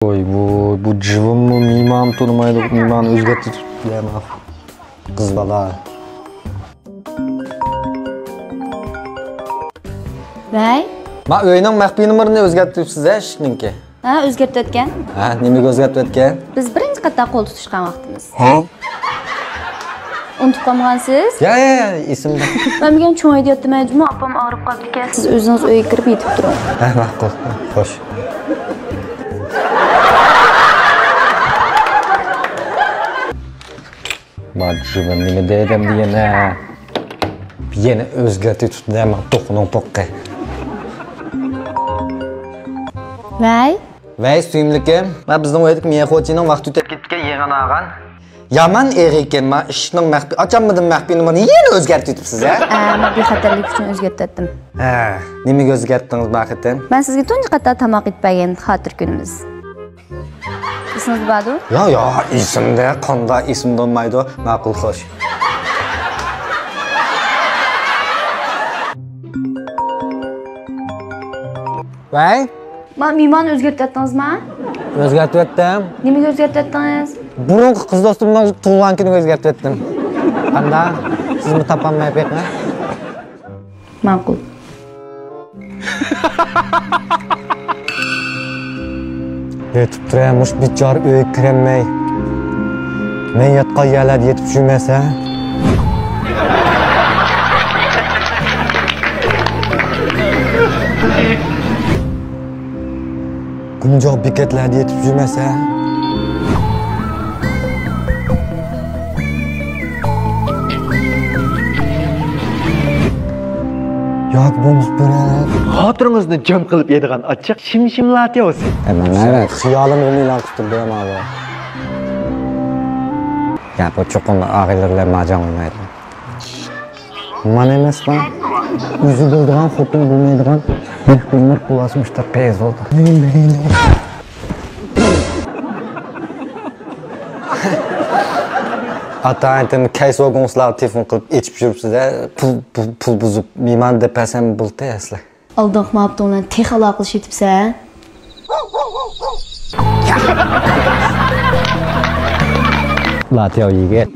Oy bu cıvımı mimam turmaydı, mimam özgetir diyemem. Kız bala. Vay? Ma öyünün məxbi numarını özgertib sizə işninki. Ha, o'zgartayotgan. Ha, nimaga o'zgartayotgan? Biz birinchi qatta qo'l tutishgan vaqtimiz. Ha? Unutib qolgansiz? Ya, esimda. Men bugun cho'ng aytyaptim, majmu opam og'rib qoldi ekan. Siz o'zingiz uyga kirib yetib turing. Ha, ma'qul. Xo'sh. Majmu nima dedim yana? Yana o'zgartib tutdim, to'qning poqqa. Vay? Vay suyimlikim, men bizning o'ydik miyxochining vaqt o'tib ketgan yegan og'an. Yaman er ekan, men ishning maxfiy, ochammidim maxfiy numarani yana o'zgartib yutibsiz a? Men bexatarlik uchun o'zgartirdim. Ha, nimaga o'zgartdingiz baxtim? Men sizga tunji qatta tomoq etpagan xotir kunimiz. Esingiz bormi? Yo, esimda, qanday esimda olmaydi, ma'qul xo'sh. Vay? Men mimoni o'zgartiryaptingizmi? O'zgartiryaptim. Nimaga o'zgartiryaptingiz? Burungi qiz do'stimning tug'ilgan kuniga o'zgartiryaptim. Qanday? Sizni topolmayapman. Ma'qul. Yetib turamish bichor uyga kirolmay. Men yotgan yerlarda yetib yurmasa. Kunjoq bekatlarda yetib yurmasa. Yo'q bo'lmas bo'ladi. Xotiringizni jam qilib yedigan ochiq shim-shimlatyapsiz. Mana xiyolim o'yinlar qilib bermadi. Gap cho'qim og'aylarlar majon olmaydi. Mana emasman. O'zi bo'ldigan xotin bo'lmaydigan mehmonlar qulasmishda pez oldu. Ata-aytim kaysi vagonlar telefon qilib echib yuribsiz-da, pul buzib, miyman depasam bo'ldi asli. Aldaqmabdi ularni texalo qilish etibsan. Latyo yigit.